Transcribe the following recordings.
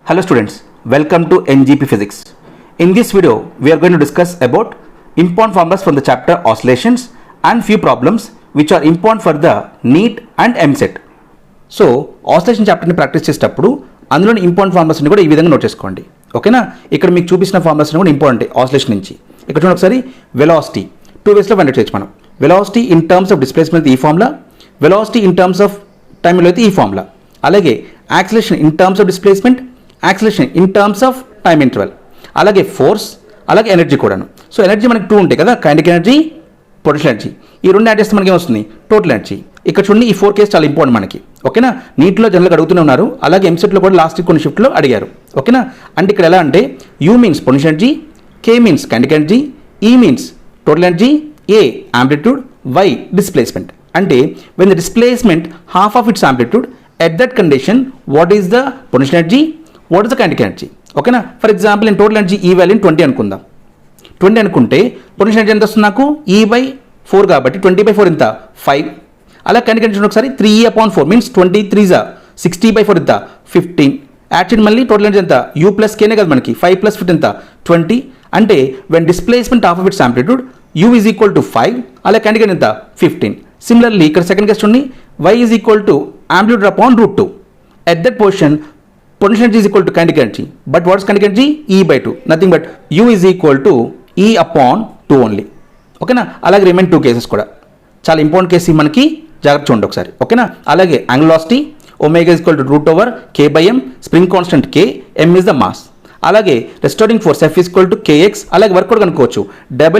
Hello students, welcome to NGP Physics. In this video, we are going to discuss about important formulas from the chapter Oscillations and few problems which are important for the NEET and MSET. So oscillation చాప్టర్ని practice చేసేటప్పుడు అందులోని important ఫార్ములాస్ని కూడా ఈ విధంగా note చేసుకోండి. ఓకేనా? ఇక్కడ మీకు చూపించిన ఫార్ములాస్ని కూడా ఇంపార్టెంట్ ఆసిలేషన్ నుంచి. ఇక్కడ చూడండి ఒకసారి, వెలాసిటీ టూ వేస్లో ఫైండ్ అవుట్ చేయొచ్చు మనం. Velocity in terms of displacement ఈ formula, velocity in terms of టైంలో అయితే ఈ ఫార్ములా. అలాగే acceleration in terms of displacement, acceleration in terms of time interval, అలాగే ఫోర్స్, అలాగే ఎనర్జీ కూడాను. సో ఎనర్జీ మనకి టూ ఉంటాయి కదా, కైనెటిక్ ఎనర్జీ, పొటెన్షియల్ ఎనర్జీ. ఈ రెండు యాడ్ చేస్తే మనకి ఏమొస్తుంది? Total energy. ఇక్కడ చూడండి, ఈ 4 కేసు చాలా ఇంపార్టెంట్ మనకి. ఓకేనా? నీట్లో జనరల్గా అడుగుతూనే ఉన్నారు, అలాగే ఎంసెట్లో కూడా లాస్ట్ కొన్ని షిఫ్ట్లో అడిగారు. ఓకేనా? అంటే ఇక్కడ ఎలా అంటే U means potential energy, K means kinetic energy, E means total energy, A amplitude, Y displacement. అంటే when the displacement half of its amplitude, at that condition what is the potential energy, what is the kinetic energy. ఓకేనా? For example నేను total energy ఈ వాల్యూని 20 అనుకుందాం. 20 అనుకుంటే potential energy ఎంత వస్తుంది నాకు? E/4 కాబట్టి 20/4 ఎంత? 5. అలా కైనెటిక్ ఎనర్జీ ఒకసారి 3E/4 మీన్స్ 23 60/4 ఎంత? 15. యాడ్ చేయండి మళ్ళీ, టోటల్ ఎనర్జీ ఎంత? U ప్లస్ కేనే కదా మనకి, 5 + 15 ఎంత? 20. అంటే when displacement half of its amplitude U is equal to 5, అలా కైనెటిక్ ఎనర్జీ ఎంత? 15. సిమిలర్లీ ఇక్కడ సెకండ్ కేసు చూడండి, Y is equal to amplitude upon √2. At that position potential energy is equal to kinetic energy, but what is kinetic energy? E/2, nothing but U is equal to E/2 only. ఓకేనా? అలాగే remain 2 cases కూడా చాలా important case మనకి, జాగ్రత్త చూడండి ఒకసారి. ఓకేనా? అలాగే angular velocity omega is equal to √/K/m, spring constant K, m is the mass. అలాగే restoring force F is equal to Kx. అలాగే వర్క్ కూడా కనుక్కోవచ్చు,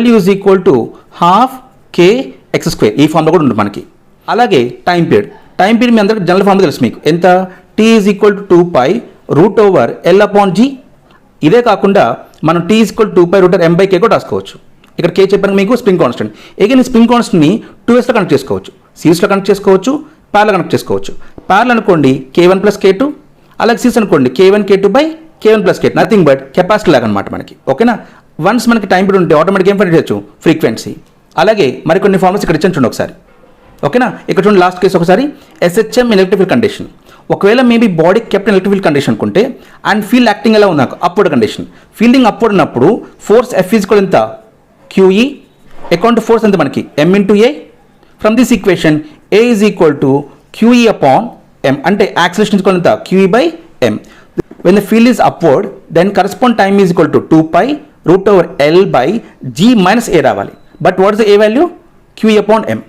W is equal to ½ KX². ఈ ఫార్ములా కూడా ఉంటుంది మనకి. అలాగే టైం పీరియడ్ మీ అందరికి జనరల్ ఫార్ములా తెలుసు మీకు, ఎంత? T is equal to 2π√L/G. ఇదే కాకుండా మనం T is equal to 2π√M/K కూడా రాసుకోవచ్చు. ఇక్కడ K చెప్పాను మీకు స్ప్రింగ్ కాన్స్టెంట్. ఎగైన్ ఈ స్ప్రింగ్ కాన్స్టెంట్ని 2Sలో కనెక్ట్ చేసుకోవచ్చు, సిరీస్లో కనెక్ట్ చేసుకోవచ్చు, ప్యారల్ కనెక్ట్ చేసుకోవచ్చు. ప్యారల్ అనుకోండి K1 + K2, అలాగే సిరీస్ అనుకోండి K1 K2/K1 + K2, nothing but capacity లాగా అనమాట మనకి. ఓకేనా? వన్స్ మనకి టైం పీరియడ్ ఉంటే ఆటోమేటిక్ ఏం ఫైండ్ చేయొచ్చు? ఫ్రీక్వెన్సీ. అలాగే మరికొన్ని ఫార్ములాస్ ఇక్కడ ఇచ్చాను చూడండి ఒకసారి. ఓకేనా? ఇక్కడ చూడండి లాస్ట్ కేసు ఒకసారి, SHM ఎలక్ట్రికల్ కండిషన్. ఒకవేళ maybe body captain electrical condition అనుకుంటే అండ్ ఫీల్డ్ యాక్టింగ్ ఎలా ఉంది నాకు? Upward condition. ఫీల్డింగ్ అప్వర్డ్ ఉన్నప్పుడు ఫోర్స్ F ఈజ్ ఈక్వల్ ఎంత? QE. అకౌంట్ ఫోర్స్ ఎంత మనకి? M × A. From this equation A is equal to QE/M, అంటే యాక్సిలరేషన్ ఈక్వల్ ఎంత? QE/M. When the field is upward then correspond time is equal to 2π√L/G - A రావాలి. But what is the A value? QE/M.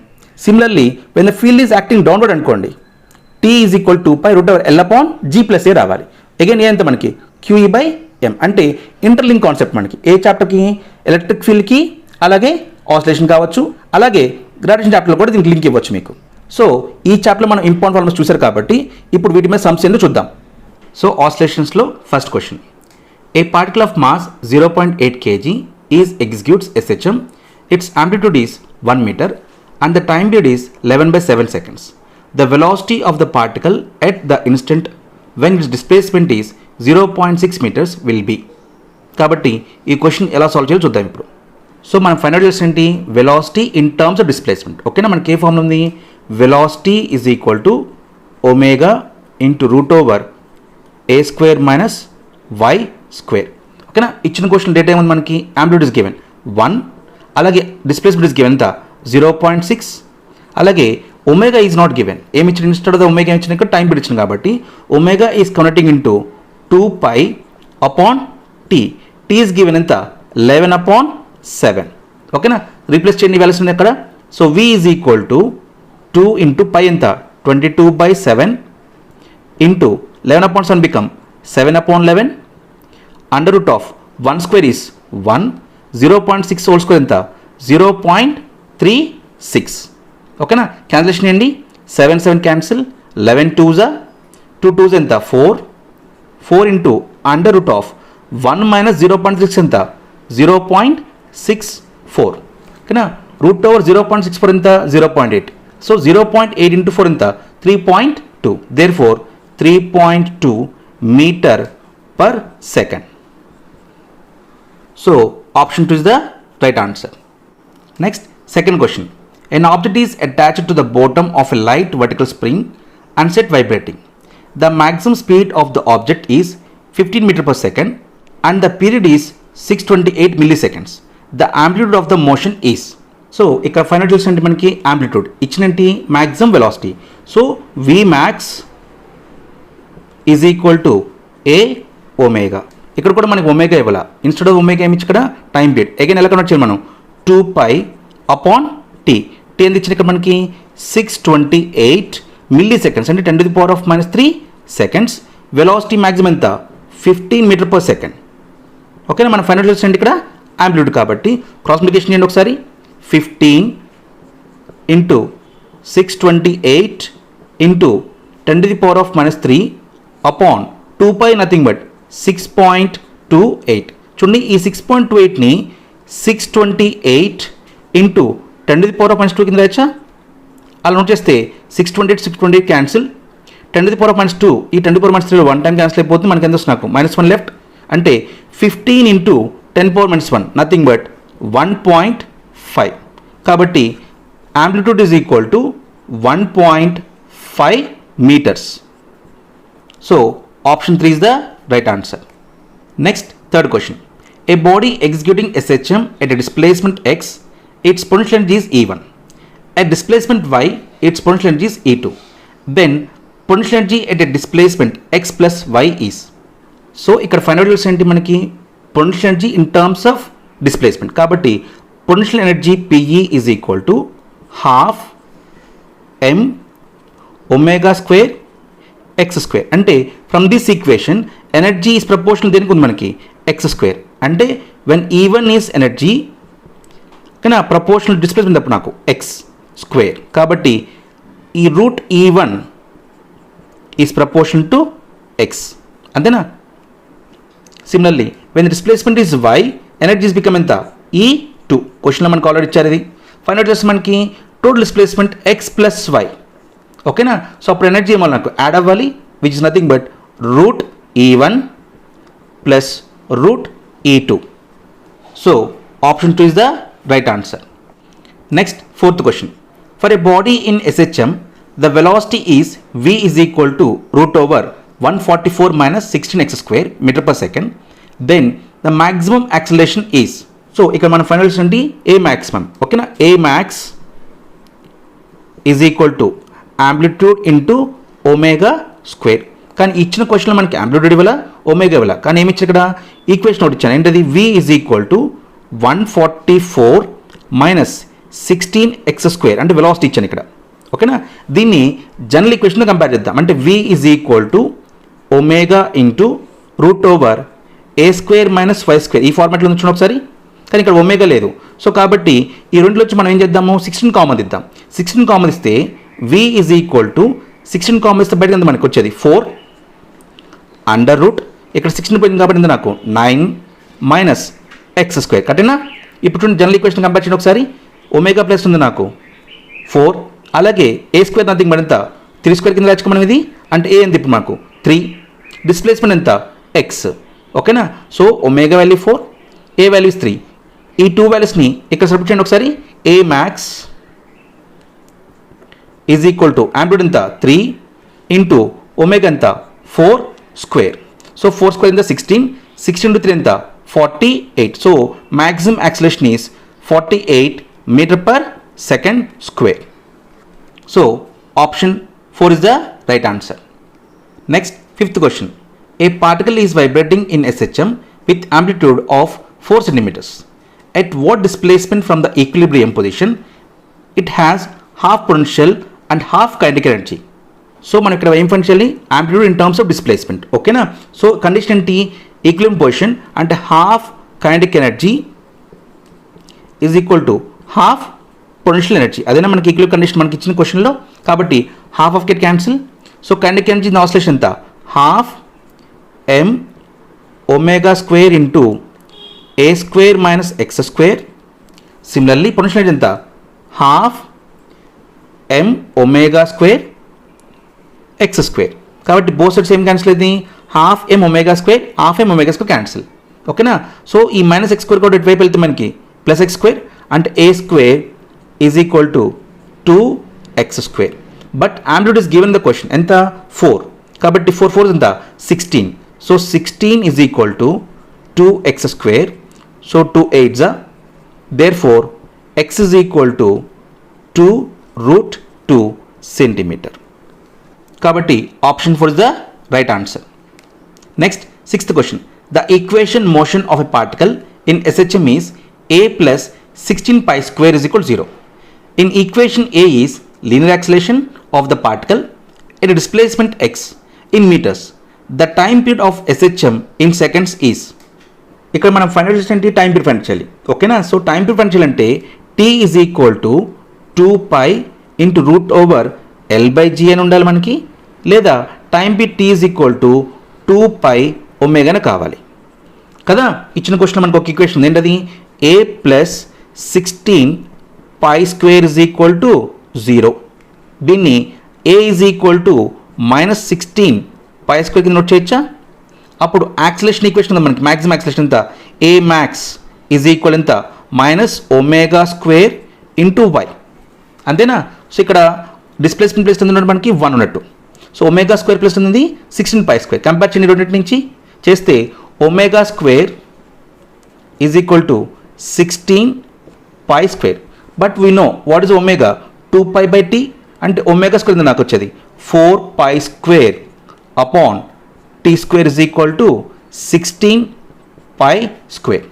Similarly when the field is acting downward అనుకోండి, T is equal to 2π√L/G + A రావాలి. Again ఏ ఎంత మనకి? QE/M. అంటే interlink concept మనకి ఏ చాప్టర్కి? Electric ఫీల్డ్కి, అలాగే oscillation కావచ్చు, అలాగే గ్రావిటేషన్ చాప్టర్లో కూడా దీనికి లింక్ ఇవ్వచ్చు మీకు. సో ఈ చాప్టర్లో మనం ఇంపార్టెంట్ ఫార్ములాస్ చూసారు కాబట్టి ఇప్పుడు వీటి మీద సమ్స్ ఏందో చూద్దాం. సో ఆసిలేషన్స్లో first question, a particle of mass 0.8 kg is executes SHM, its amplitude is 1 meter and the time period is 11/7 seconds. The velocity of the particle at the instant when its displacement is 0.6 meters will be. కాబట్టి ఈ question ఎలా solve చేయాలో చూద్దాం ఇప్పుడు. So మనం find out చేసి ఏంటి? Velocity in terms of displacement. ఓకేనా? మనకి ఏ ఫార్ములా ఉంది? Velocity is equal to omega into √A² - Y². ఓకేనా? ఇచ్చిన క్వశ్చన్ డేటా ఏముంది మనకి? ఆంప్లిట్యూడ్ ఇస్ గివెన్ 1, అలాగే డిస్ప్లేస్మెంట్ ఇస్ గివెన్ ఎంత? 0.6. అలాగే ఒమేగా ఈజ్ నాట్ గివెన్. ఏమి ఇచ్చిన? ఇన్స్టెడ్ ఆఫ్ ద ఒమేగా ఇచ్చిన ఇక్కడ టైం పీరియడ్ ఇచ్చింది కాబట్టి omega is converting into 2π/T. T is given ఎంత? 11/7. ఓకేనా? రీప్లేస్ చేయండి వాల్యూస్ ఉంది అక్కడ. So V is equal to 2 × π ఎంత? 22/7 into 11/7 become 7/11 √1² is 1, 0.6 whole square ఎంత? 0.36. ఓకేనా? క్యాన్సిలేషన్ ఏంటి? 7 7 క్యాన్సిల్, 11 2s, 2 2s ఎంత? 4 4 ఇంటూ √1 - 0.6 ఎంత? 0.64. ఓకేనా? √0.64 ఎంత? 0.8. సో 0.8 × 4 ఎంత? 3.2. Therefore 3.2 meter/second. So option 2 is the right answer. Next, second question. An object is attached to the bottom of a light vertical spring and set vibrating. The maximum speed of the object is 15 meter per second and the period is 628 milliseconds. The amplitude of the motion is. So ఇక్కడ final చూసినట్టు మనకి amplitude ఇచ్చినట్టు maximum velocity. So we max is equal to A omega. ఇక్కడ కూడా మనకి omega ఇవ్వాల, instead of omega ఏమి ఇచ్చి ఇక్కడ టైం పీరియడ్ అగైన్ ఎలా కనెక్ట్ చేయాలి మనం 2π అపాన్ టీ. టీ ఎంత ఇచ్చిన ఇక్కడ మనకి 628 మిల్లీ సెకండ్స్ అంటే 10⁻³ సెకండ్స్. వెలాసిటీ మ్యాక్సిమం ఎంత 15 మీటర్ పర్ సెకండ్. ఓకేనా, మన ఫైనల్ చూసినట్టు ఇక్కడ ఆంప్లిట్యూడ్ కాబట్టి క్రాస్ మల్టిప్లికేషన్ చేయండి ఒకసారి. 15 into 628 into 10⁻³ upon 2π nothing but 6.28. చూడండి ఈ 6.28ని 628 ఇంటూ 10⁻² కింద రాయచ్చా? అలా నోట్ చేస్తే 628 క్యాన్సిల్. 10⁻², ఈ 10⁻³ 1 టైం క్యాన్సిల్ అయిపోతుంది. మనకి ఎంత వస్తుంది నాకు -1 లెఫ్ట్. అంటే 15 ఇంటూ 10⁻⁻1 నథింగ్ బట్ 1.5. కాబట్టి amplitude is equal to 1.5 meters. So option 3 is the right answer. Next, third question. A body executing SHM at a displacement x, its potential energy is E1. At displacement y, its potential energy is E2. Then potential energy at a displacement x plus y is. So ఇక్కడ final use ఏంటి మనకి potential energy in terms of displacement. కాబట్టి potential energy PE is equal to 12 m omega square X square. అంటే from this equation energy is proportional దేనికి ఉంది మనకి X square. అంటే when E1 is energy కానీ proportional displacement అప్పుడు నాకు X square. కాబట్టి ఈ root E1 is proportional to X, అంతేనా? Similarly when displacement is Y, energy is become ఎంత E2. క్వశ్చన్లో మనకు ఆల్రెడీ ఇచ్చారు ఇది. ఫైనల్ వచ్చేసి మనకి total displacement X plus Y. ఓకేనా, సో అప్పుడు ఎనర్జీ ఏమో నాకు యాడ్ అవ్వాలి, which is nothing but root E1 plus root E2. So option 2 is the right answer. Next, fourth question. For a body in SHM the velocity is V is equal to √144 - 16x² meter per second. Then the maximum acceleration is. So ఇక్కడ మన final ఏంటి A maximum. ఓకేనా, A max is equal to amplitude into omega square. కానీ ఇచ్చిన క్వశ్చన్లో మనకి amplitude ఇవ్వాల, omega ఇవ్వాల. కానీ ఏమి ఇచ్చారు ఇక్కడ ఈక్వేషన్ ఒకటి ఇచ్చాను ఏంటది V is equal to 144 - 16x² అంటే వెలాసిటీ ఇచ్చాను ఇక్కడ. ఓకేనా, దీన్ని జనరల్ ఈక్వేషన్తో కంపేర్ చేద్దాం. అంటే V is equal to omega into √A² - y². ఈ ఫార్మాట్లో ఉంచుకుని ఒకసారి, కానీ ఇక్కడ ఒమేగా లేదు. సో కాబట్టి ఈ రెండులో వచ్చి మనం ఏం చేద్దాము 16 కామన్ ఇద్దాం. 16 కామన్ ఇస్తే V is equal to 16 common ఇస్తే బయట మనకు వచ్చేది 4 అండర్ రూట్. ఇక్కడ 16 పోయింది కాబట్టి నాకు 9 - x². కరెక్టేనా? ఇప్పుడు జనరల్ ఈక్వేషన్ కంపేర్ చేయండి ఒకసారి. ఒమేగా ప్లస్ ఉంది నాకు 4, అలాగే A² నథింగ్ మరి ఎంత 3² కింద రాచుకోమని ఇది. అంటే ఏ ఎంత ఇప్పుడు మనకు 3, డిస్ప్లేస్మెంట్ ఎంత x. ఓకేనా, so omega value 4, A value 3. ఈ 2 వాల్యూస్ని ఇక్కడ సబ్స్టిట్యూట్ చేయండి ఒకసారి. A max is equal to amplitude ఎంత 3 ఇంటూ ఒమేగా ఎంత 4². సో 4² ఎంత 16, 16 × 3 ఎంత 48. So maximum acceleration is 48 meter per second square. So option 4 is the right answer. Next, fifth question. A particle is vibrating in SHM with amplitude of 4 centimeters. At what displacement from the equilibrium position it has half potential and half kinetic energy? So మనం ఇక్కడ ఏం find చేయాలి amplitude in terms of displacement. ఓకేనా, so condition ఏంటి equilibrium position అంటే half kinetic energy is equal to half potential energy. అదేనా మనకి equilibrium condition మనకి ఇచ్చిన క్వశ్చన్లో. కాబట్టి half of get cancel. So kinetic energy oscillation ఎంత ½ m omega square into A² - x². Similarly potential energy ఎంత ½ m ఒమేగా స్క్వేర్ x². కాబట్టి both sides ఏం క్యాన్సిల్ అయింది ½ m omega square, ½ m omega square cancel. ఓకేనా, so ఈ -x² కూడా ఇటువైపు వెళ్తే మనకి +x². అంటే A² is equal to 2x². But amplitude is given the question ఎంత 4. కాబట్టి 4 4 ఎంత 16. So 16 is equal to 2x square. So 2 8s are. Therefore x is equal to 2 root 2 centimeter. Kabatti option 4 is the right answer. Next, sixth question. The equation motion of a particle in SHM is a plus 16 pi square is equal to 0. In equation A is linear acceleration of the particle at a displacement x in meters. The time period of SHM in seconds is. ఇక్కడ మనం find out చేస్తే time period find చేయాలి. ఓకేనా? So time period find చేయాలంటే t is equal to 2 pi into root over L by G అని ఉండాలి మనకి, లేదా టైం period t is equal to 2 pi ఒమేగానే కావాలి కదా. ఇచ్చిన క్వశ్చన్ మనకు ఒక ఈక్వేషన్ ఉంది ఏంటది, a plus 16 pi square is equal to 0. దీన్ని a is equal to minus 16 pi square కింద నోట్ చేయొచ్చా? అప్పుడు యాక్సిలేషన్ ఈక్వేషన్ ఉంది మనకి, మ్యాక్సిమం యాక్సిలేషన్ ఎంత, ఏ మ్యాక్స్ ఈజ్ ఈక్వల్ ఎంత, minus omega square into Y. అంతేనా? సో ఇక్కడ డిస్ప్లేస్మెంట్ ప్లేస్ ఉంది మనకి 1 ఉన్నట్టు. సో ఒమేగా స్క్వేర్ ప్లస్ ఉంది 16 పై స్క్వేర్. కంపేర్ చేయండి రెండింటి నుంచి చేస్తే omega square is equal to 16 pi square. But we know what is omega, 2 pi by T అంటే ఒమేగా స్క్వేర్ నాకు వచ్చేది 4 pi square upon T square is equal to 16 pi square.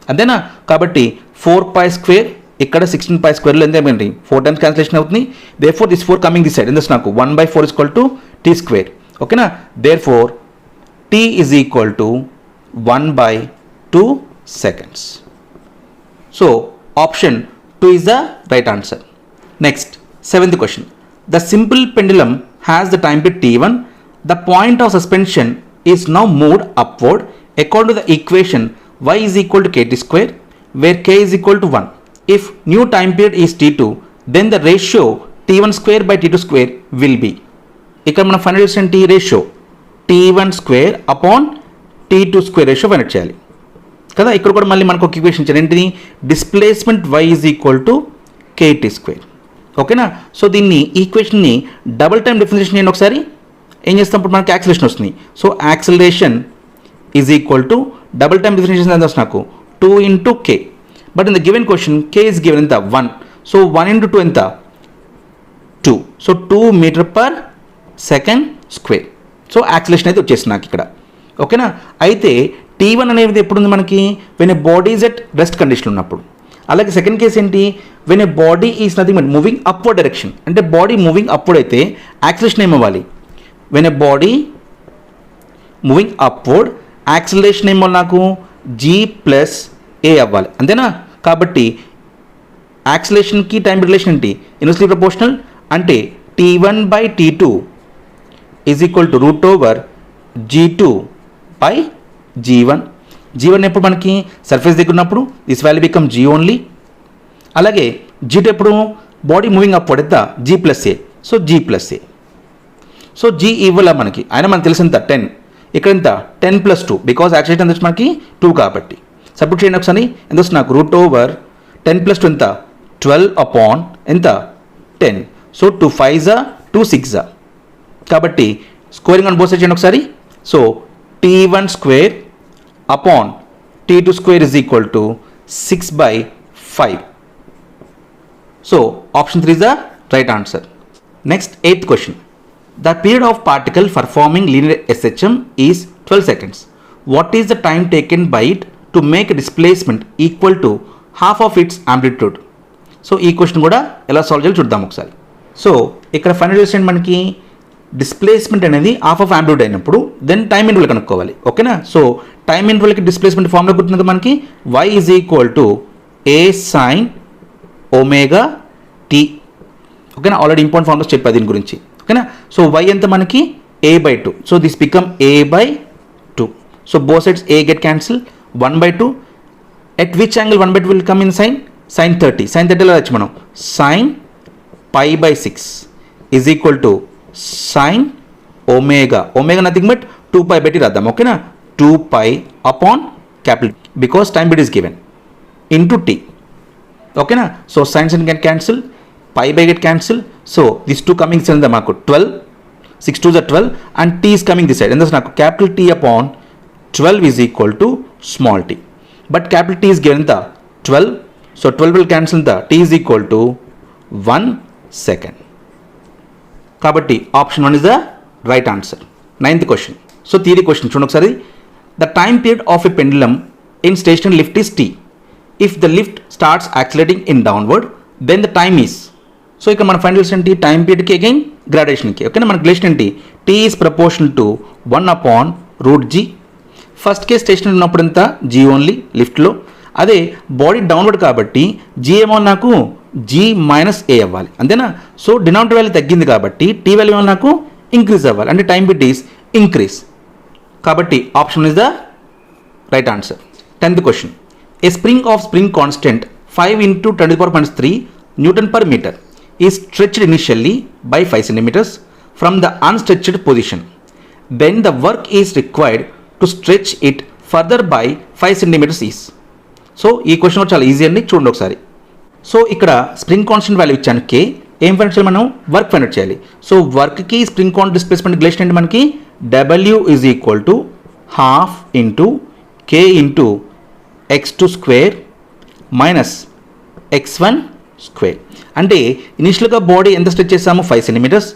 అంతేనా? కాబట్టి 4 pi square ఇక్కడ 16 పై స్క్వేర్లో ఎంత ఏమండి 4 టైమ్స్ క్యాన్సిలేషన్ అవుతుంది. Therefore this 4 coming this side ఎందుకు నాకు 1/4 is equal to T square. ఓకేనా? Therefore T is equal to 1/2 seconds. So option 2 is the right answer. Next, seventh question. The simple pendulum has the time period t1. The point of suspension is now moved upward according to the equation y is equal to kt square, where k is equal to 1. If new time period is t2, then the ratio t1 square by t2 square will be. ఇక్కడ మనం find out చేసిన t ratio t1 square upon t2 square ratio find out చేయాలి కదా. ఇక్కడ కూడా మళ్ళీ మనకు ఒక ఈక్వేషన్ ఇచ్చారు ఏంటిది, displacement y is equal to kt square. ఓకేనా? సో దీన్ని ఈక్వేషన్ని డబుల్ టైం డిఫరెన్షియేషన్ చేయండి ఒకసారి. ఏం చేస్తాం, ఇప్పుడు మనకి యాక్సిలేషన్ వస్తుంది. So acceleration is equal to double time differentiation ఎంత వస్తుంది నాకు 2 into K. But in the given question K is given ఎంత 1. సో 1 ఇంటూ 2 ఎంత 2. సో 2 meter per second square. So acceleration అయితే వచ్చేస్తుంది నాకు ఇక్కడ. ఓకేనా? అయితే t1 అనేది ఎప్పుడు ఉంది మనకి, when a body is at rest condition ఉన్నప్పుడు. అలాగే సెకండ్ కేసు ఏంటి, when a body is nothing but moving upward direction. అంటే బాడీ మూవింగ్ అప్వర్డ్ అయితే యాక్సిలేషన్ ఏమవ్వాలి, when a body moving upward acceleration ఏమో నాకు g ప్లస్ ఏ అవ్వాలి. అంతేనా? కాబట్టి యాక్సిలేషన్కి టైం రిలేషన్ ఏంటి, ఇన్వర్స్లీ ప్రపోర్షనల్. అంటే t1 by t2 is equal to root over g2 by g1. g1 ఎప్పుడు మనకి సర్ఫేస్ దగ్గర ఉన్నప్పుడు this value become g only. అలాగే g2 ఎప్పుడు బాడీ మూవింగ్ అప్వర్డ్ ఎంత g ప్లస్ ఏ. సో g ప్లస్ ఏ. So g ఇవ్వాల మనకి, అయినా మనకు తెలిసి ఎంత 10. ఇక్కడ ఎంత 10 ప్లస్ 2 బికాస్ యాక్సిలేషన్ ఎంత వచ్చి మనకి 2 కాబట్టి. సపోర్ట్ చేయండి ఒకసారి ఎంత వస్తుంది నాకు రూట్ ఓవర్ 10 ప్లస్ 2 ఎంత 12 అపాన్ ఎంత 10. So 2 5s 2 6s. కాబట్టి స్క్వేరింగ్ ఆన్ బోత్ సైడ్స్ చేయండి ఒకసారి. So t1 square upon t2 square is equal to 6/5. So option 3 is the right answer. Next, 8th question. The period of particle performing linear SHM is 12 seconds. What is the time taken by it to make a displacement equal to half of its amplitude? So ఈ question కూడా ఎలా solve చేయాలో చూద్దాం ఒకసారి. So ఇక్కడ final చేసేయండి మనకి displacement అనేది హాఫ్ ఆఫ్ యాంప్లిట్యూడ్ అయినప్పుడు దెన్ టైం ఇంటర్వల్ కనుక్కోవాలి. ఓకేనా? సో టైం ఇంటర్వల్కి డిస్ప్లేస్మెంట్ ఫార్ములా గుర్తుంది మనకి, y is equal to A sine omega T. ఓకేనా? ఆల్రెడీ ఇంపార్టెంట్ ఫార్ములాస్ చెప్పా దీని గురించి. ఓకేనా? సో y ఎంత మనకి a/2. So this become a/2. So both sides a get cancel 1/2. At which angle 1/2 will come in sine 30. sin 30 ఎలా వచ్చి మనం sin π/6 is equal to sin ఒమేగా. ఒమేగా నథింగ్ బట్ 2π/t రాద్దాం. ఓకేనా? 2π upon capital because time period is given into t. ఓకేనా? So sin get cancel, π/get cancel. So this 2 comings ఎంత మాకు 12. 6 2s are 12 and t is coming this side. And thus now capital T upon 12 is equal to small t. But capital T is given the 12. So 12 will cancel the t is equal to 1 second. Kabatti option 1 is the right answer. Ninth question. So theory question. The time period of a pendulum in stationary lift is t. If the lift starts accelerating in downward, then the time is. So ఇక్కడ మన find చేసిన time పీరియడ్కి again గ్రాడేషన్కి ఓకేనా మనకు relation ఏంటి T is proportional to 1/√g. First case station ఉన్నప్పుడు ఎంత g only లిఫ్ట్లో. అదే బాడీ డౌన్వర్డ్ కాబట్టి g ఏమో నాకు g - a అవ్వాలి అంతేనా. సో డినామినేటర్ వాల్యూ తగ్గింది కాబట్టి t వాల్యూ ఏమో నాకు ఇంక్రీజ్ అవ్వాలి అంటే టైం పీరియడ్ ఈజ్ ఇంక్రీజ్. కాబట్టి option is the right answer. 10th question. A spring of spring constant 5 × 10⁻³ Newton per meter is stretched initially by 5 centimeters from the unstretched position. Then the work is required to stretch it further by 5 centimeters is. So ఈ question చాలా easy అండి చూడండి ఒకసారి. So ఇక్కడ spring constant value ఇచ్చాను కే ఏం find చేయాలి మనం వర్క్ ఫైండ్ చేయాలి. సో వర్క్కి స్ప్రింగ్ కాన్స్టెంట్ డిస్ప్లేస్మెంట్ రిలేషన్ అంటే మనకి W is equal to ½ × k × x2 square minus x1 square. అంటే ఇనిషియల్గా బాడీ ఎంత స్ట్రెచ్ చేసాము 5 సెంటీమీటర్స్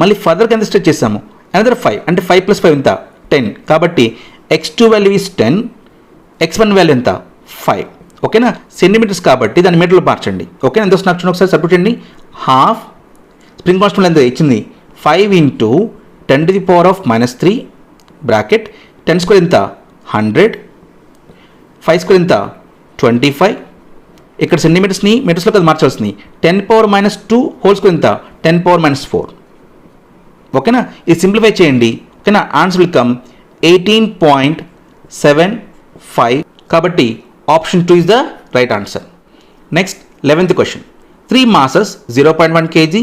మళ్ళీ ఫర్దర్గా ఎంత స్ట్రెచ్ చేసాము అనదర్ 5 అంటే 5 + 5 ఎంత 10 కాబట్టి x2 value is 10 x1 value ఎంత 5 ఓకేనా సెంటీమీటర్స్ కాబట్టి దాన్ని మీటర్లో మార్చండి ఓకేనా ఎంత వస్తున్నా ఒకసారి సబ్స్టిట్యూట్ చేయండి. ½ స్ప్రింగ్ కాన్స్టెంట్ ఎంత ఇచ్చింది 5 × 10⁻³ బ్రాకెట్ 10 స్క్వేర్ ఎంత 100 5 స్క్వేర్ ఎంత 25 ఇక్కడ సెంటీమీటర్స్ని మీటర్స్లో కదా మార్చాల్సింది 10⁻² హోల్ స్క్వేర్ ఎంత 10⁻⁴. ఓకేనా ఇది సింప్లిఫై చేయండి ఓకేనా ఆన్సర్ విల్ కమ్ 18.75. కాబట్టి option 2 is the right answer. Next 11th question. 3 masses 0.1 kg,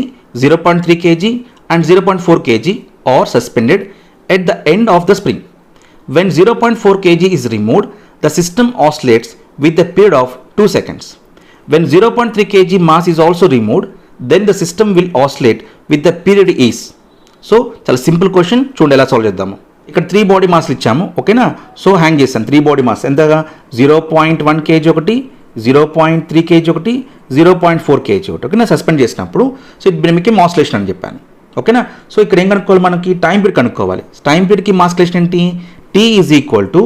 0.3 kg and 0.4 kg are suspended at the end of the spring. When 0.4 kg is removed, the system oscillates with a period of 2 seconds. When 0.3 kg mass is also removed, then the system will oscillate with the period is. So చాలా simple question చూడండి ఎలా solve చేద్దాము. ఇక్కడ 3 body మాస్లు ఇచ్చాము ఓకేనా. So hang చేస్తాను 3 body mass ఎంతగా 0.1 kg ఒకటి 0.3 kg ఒకటి 0.4 kg ఒకటి ఓకేనా సస్పెండ్ చేసినప్పుడు సో ఇది బికెమ్ ఆసిలేషన్ అని చెప్పాను ఓకేనా. సో ఇక్కడ ఏం కనుక్కోవాలి మనకి టైం పీరియడ్ కనుక్కోవాలి. టైం పీరియడ్కి మాస్ రిలేషన్ ఏంటి t is equal to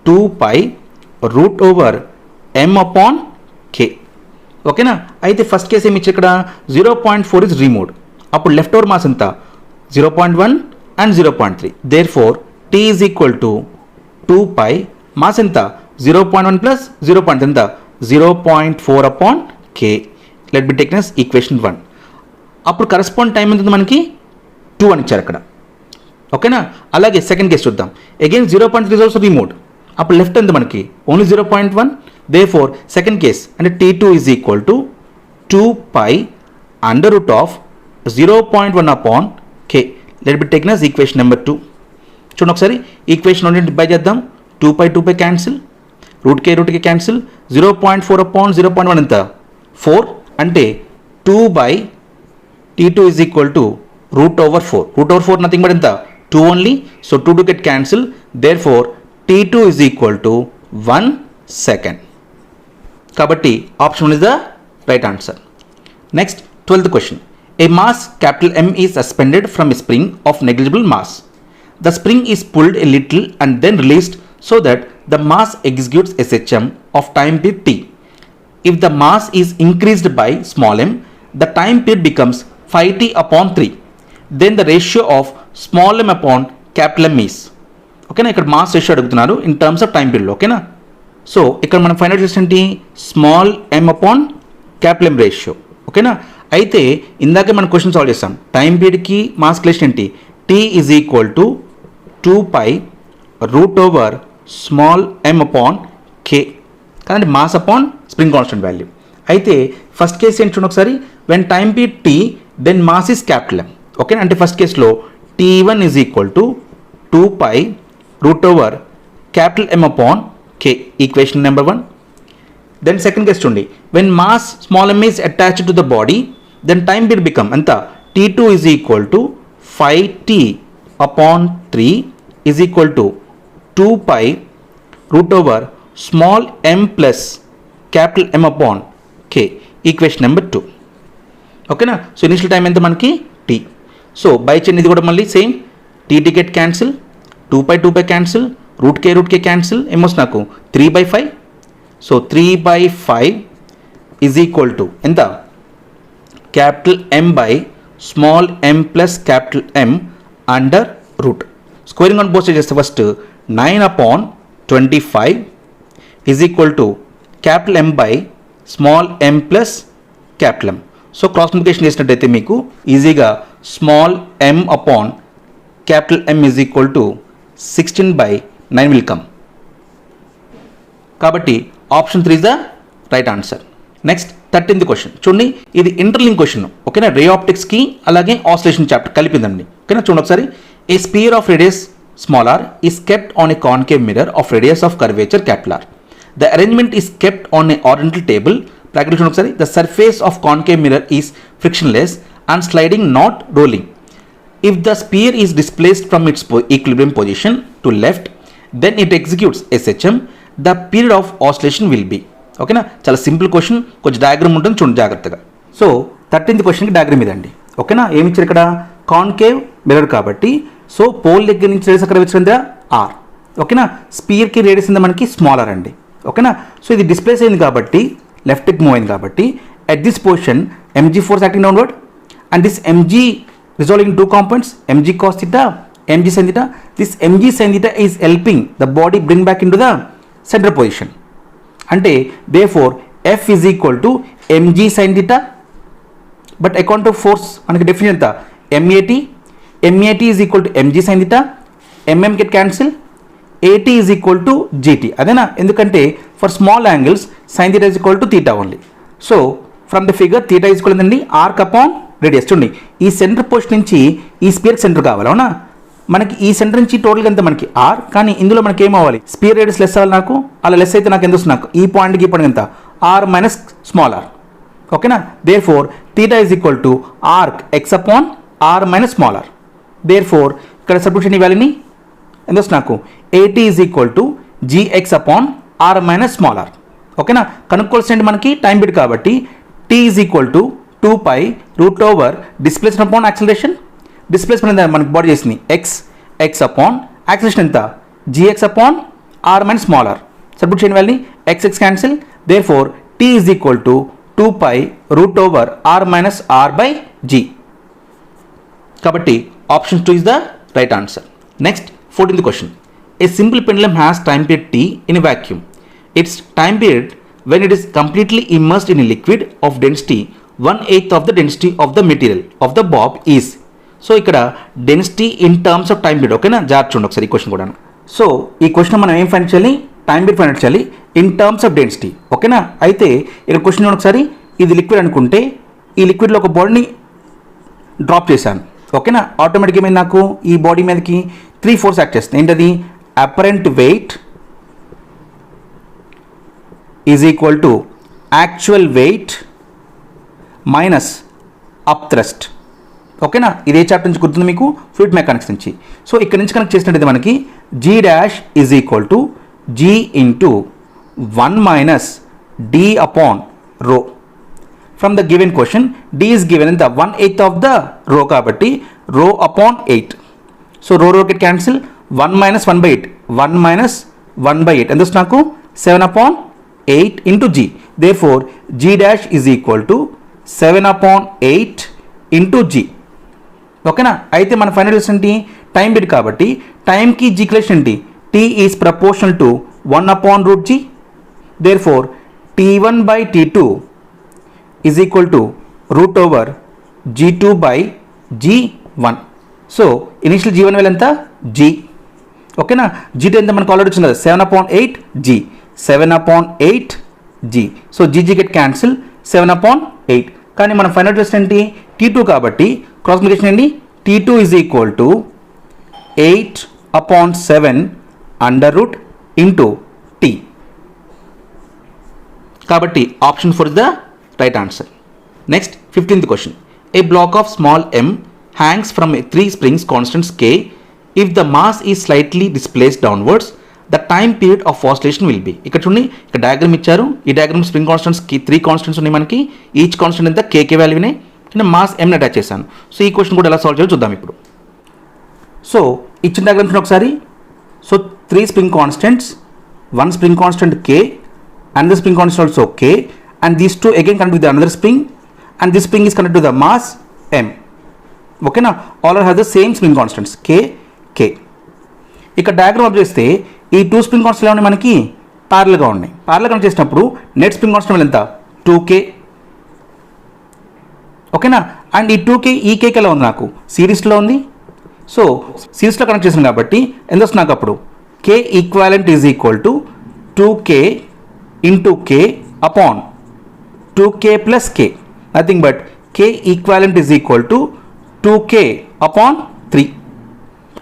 2π√m/k ఓకేనా. అయితే ఫస్ట్ కేసు ఏమి ఇచ్చి ఇక్కడ 0.4 ఇస్ రిమూవ్డ్ అప్పుడు లెఫ్ట్ ఓవర్ మాస్ ఎంత 0.1 and 0.3 therefore t is equal to 2π mass ఎంత 0.1 ప్లస్ 0. ఎంత 0.4/k. Let be taken as equation 1. అప్పుడు కరెస్పాండ్ టైం ఎంత మనకి 2 అని ఇచ్చారు అక్కడ ఓకేనా. అలాగే సెకండ్ కేసు చూద్దాం. అగైన్ 0.3 ఇస్ ఆల్సో రిమూవ్డ్ అప్పుడు లెఫ్ట్ ఎంత మనకి only 0.1 therefore second case అంటే t2 is equal to 2π√0.1/k. Let be taken as equation number 2. చూడండి ఒకసారి ఈక్వేషన్ రెండింటిని డివైడ్ చేద్దాం. 2π క్యాన్సిల్ √k క్యాన్సిల్ 0.4/0.1 ఎంత 4 అంటే 2/t2 is equal to √4. √4 nothing but ఎంత 2 only. So 2 get cancel therefore t2 is equal to 1 second. కాబట్టి option is the right answer. Next 12th question. A mass capital M is suspended from a spring of negligible mass. The spring is pulled a little and then released so that the mass executes SHM of time period t. If the mass is increased by small m, the time period becomes 5t/3. Then the ratio of small m upon capital M is. ఓకేనా ఇక్కడ mass ratio అడుగుతున్నారు in terms of time period ఓకేనా. So ఇక్కడ మనం find out చేసేంటి small m/క్యాపిటల్ M ratio ఓకేనా. అయితే ఇందాకే మనం క్వశ్చన్ సాల్వ్ చేస్తాం టైం పీరియడ్కి మాస్ రిలేషన్ ఏంటి t is equal to 2π√m/k కానీ mass upon spring constant value. అయితే ఫస్ట్ కేసు ఏంటి చూడండి ఒకసారి when time period t then mass is capital M ఓకేనా. అంటే ఫస్ట్ కేసులో t1 is equal to 2π√capital M/k equation number 1. Then second case చూడండి when mass small m is attached to the body then time period become ఎంత t2 is equal to 5t upon 3 is equal to 2 pi root over small m plus capital M upon k. Equation number 2. ఓకేనా. So initial time ఎంత మనకి t. So by chain ఇది కూడా మళ్ళీ same, t టికెట్ cancel, 2 pi cancel, root K cancel, ఏమొస్తుంది నాకు 3/5. So 3/5 is equal to ఎంత, capital M by small m plus capital M under root. Squaring on both sides చేస్తే first 9/25 is equal to capital M by small m plus capital M. So cross multiplication చేసినట్టయితే మీకు ఈజీగా small m upon capital M is equal to 16/9 will come. కాబట్టి option 3 is the right answer. Next 13th question చూడండి, ఇది interlink question. ఓకేనా, రే ఆప్టిక్స్కి అలాగే oscillation chapter కలిపిందండి. ఓకేనా, చూడండి ఒకసారి. ఏ spear of radius small r is kept on a concave mirror of radius of curvature capital R. The arrangement is kept on a horizontal table. Bracket చూడండి ఒకసారి. The surface of concave mirror is frictionless and sliding, not rolling. If the sphere is displaced from its equilibrium position to left, then it executes SHM. The period of oscillation will be. ఓకేనా, చాలా simple question, కొంచెం diagram ఉంటుంది చూడండి జాగ్రత్తగా. So 13th క్వశ్చన్కి diagram ఇదండి. ఓకేనా, ఏమి ఇచ్చారు ఇక్కడ, కాన్కేవ్ మిర్రర్ కాబట్టి సో పోల్ దగ్గర నుంచి రేడియస్ అక్కడ వచ్చిందా ఆర్. ఓకేనా, స్పియర్కి రేడియస్ ఉంది మనకి స్మాల్ ఆర్ అండి. ఓకేనా, సో ఇది డిస్ప్లేస్ అయింది కాబట్టి లెఫ్ట్కి మూవ్ అయింది కాబట్టి at this position mg force acting downward and this mg resolving two components, mg cos theta, mg sin theta. This mg sin theta is helping the body bring back into the center position. అంటే therefore F is equal to mg sin theta, but according to force మనకి definition ఎంత, MAT is equal to mg sin theta, mm get cancel, AT is equal to GT. అదేనా, ఎందుకంటే for small angles sin theta is equal to theta only. So from the figure theta is equal to arc upon radius. చూడండి, ఈ centre post నుంచి ఈ spear centre కావాలి. అవునా, మనకి ఈ సెంటర్ నుంచి టోటల్గా ఎంత మనకి ఆర్, కానీ ఇందులో మనకి ఏం అవ్వాలి, స్పియర్ రేడియస్ లెస్ అవ్వాలి నాకు. అలా లెస్ అయితే నాకు ఎంత వస్తుంది, నాకు ఈ పాయింట్కి ఈ పాయింట్ ఎంత ఆర్ మైనస్ స్మాల్ ఆర్. ఓకేనా, therefore theta is equal to arc X upon R minus small R. Therefore ఇక్కడ సబ్స్టిట్యూషన్ ఇవ్వాలని ఎంత వస్తుంది నాకు, AT is equal to gx upon R minus small R. ఓకేనా, కనుక్కోవాల్సింది మనకి టైం బిట్ కాబట్టి T is equal to 2 pi root over displacement upon acceleration. Displacement ఎంత మనకి బాడీ చేసింది x upon acceleration ఎంత gx upon r minus small r. Substitute చేయని వాల్యూని x cancel. Therefore t is equal to 2 pi root over r minus r by g. కాబట్టి option 2 is the right answer. Next 14th question. A simple pendulum has time period t in a vacuum. Its time period when it is completely immersed in a liquid of density 1/8 of the density of the material of the bob is. So ఇక్కడ density in terms of time period. ఓకేనా, జాగ్రత్త చూడండి ఒకసారి ఈ question కూడా. So ఈ question మనం ఏం ఫైండ్ చేయాలి, టైం పీరియడ్ ఫైండ్ చేయాలి ఇన్ టర్మ్స్ ఆఫ్ డెన్సిటీ. ఓకేనా, అయితే ఇక్కడ క్వశ్చన్ ఒకసారి, ఇది లిక్విడ్ అనుకుంటే ఈ లిక్విడ్లో ఒక బాడీని డ్రాప్ చేశాను. ఓకేనా, ఆటోమేటిక్గా ఏమైంది నాకు, ఈ బాడీ మీదకి 3 ఫోర్స్ యాక్ట్ చేస్తుంది. ఏంటది, apparent weight is equal to actual weight minus up thrust. ఓకేనా, ఇదే చాప్టర్ నుంచి గుర్తుంది మీకు, ఫ్లూయిడ్ మెకానిక్స్ నుంచి. సో ఇక్కడ నుంచి కనెక్ట్ చేసినట్టయితే మనకి G dash is equal to G into 1 minus D upon rho. From the given question D is given in the 1/8 of the rho కాబట్టి రో అపాన్ 8. సో రో కెట్ క్యాన్సిల్, 1 మైనస్ 1/8, 1 మైనస్ 1/8 ఎంత వస్తుంది నాకు, 7/8 into G. Therefore G dash is equal to 7/8 into G. ఓకేనా, అయితే మన final ఏంటి, టైం బిట్ కాబట్టి టైంకి జీ ఈక్వేషన్ ఏంటి, T is proportional to 1/√g. Therefore T1/T2 is equal to root over G2/G1. So initial G1 value ఎంత, G. ఓకేనా, G2 ఎంత మనకు ఆల్రెడీ వచ్చింది కదా, 7/8g, 7/8g. So GG get cancel, 7/8. కానీ మన ఫైనల్ టెస్ట్ ఏంటి, T2 కాబట్టి క్రాస్ మల్టిప్లికేషన్ ఏంటి, T2 is equal to 8/7 under root into T. కాబట్టి option 4 is the right answer. Next 15th question. A black of small m hangs from a 3 springs constants k. If the mass is slightly displaced downwards, the time period of oscillation will be. ఇక్కడ చూడండి, ఇక్కడ diagram ఇచ్చారు. ఈ diagram spring constants కి 3 constants ఉన్నాయి మనకి. Each constant ఎంత కేకే వాల్యూనే. నేను మాస్ m అటాచ్ చేశాను. సో ఈ క్వశ్చన్ కూడా ఎలా సాల్వ్ చేయాలో చూద్దాం ఇప్పుడు. సో ఇచ్చిన డయాగ్రామ్ చూడండి ఒకసారి. So 3 spring constants, 1 spring constant k, another spring constant also k, and these two again connect with the another spring, and this spring is connected to the mass m. Okay na, all have the same spring constants k, k. ఇక్కడ diagram observe చేస్తే ఈ 2 spring constants ఏమన్నా మనకి ప్యారలల్గా ఉన్నాయి. Parallel connect చేసినప్పుడు net spring constant ఎంత 2k. ఓకేనా, అండ్ ఈ 2k ఈ కేకి ఎలా ఉంది, నాకు సిరీస్లో ఉంది. సో సిరీస్లో కనెక్ట్ చేసాను కాబట్టి ఎంత వస్తుంది నాకు అప్పుడు k equivalent is equal to 2k into k upon 2k plus k, nothing but k equivalent is equal to 2k upon 3.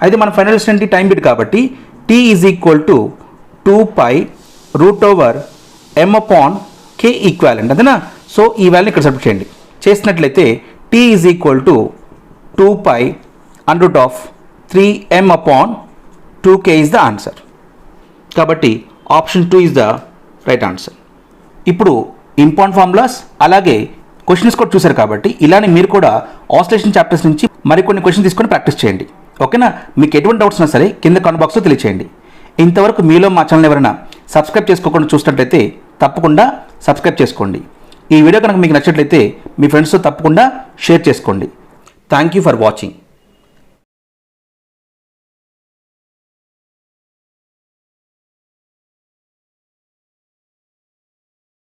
అయితే మన ఫైనల్ స్టెంట్ టైం బిట్ కాబట్టి t is equal to 2 root over m upon k equivalent, అదేనా. So ఈ వాల్యూని ఇక్కడ substitute చేయండి. చేసినట్లయితే t is equal to 2 under root of 3m upon 2k is the answer. కాబట్టి option 2 is the right answer. ఇప్పుడు important formulas అలాగే questions కూడా చూశారు కాబట్టి ఇలానే మీరు కూడా ఆసిలేషన్ చాప్టర్స్ నుంచి మరికొన్ని క్వశ్చన్ తీసుకొని ప్రాక్టీస్ చేయండి. ఓకేనా, మీకు ఎటువంటి డౌట్స్ ఉన్నా సరే కింద కామెంట్ బాక్స్లో తెలియచేయండి. ఇంతవరకు మీలో మా ఛానల్ ఎవరైనా సబ్స్క్రైబ్ చేసుకోకుండా చూసినట్లయితే తప్పకుండా సబ్స్క్రైబ్ చేసుకోండి. ఈ వీడియో కనుక మీకు నచ్చినట్లయితే మీ ఫ్రెండ్స్తో తప్పకుండా షేర్ చేసుకోండి. Thank you for watching.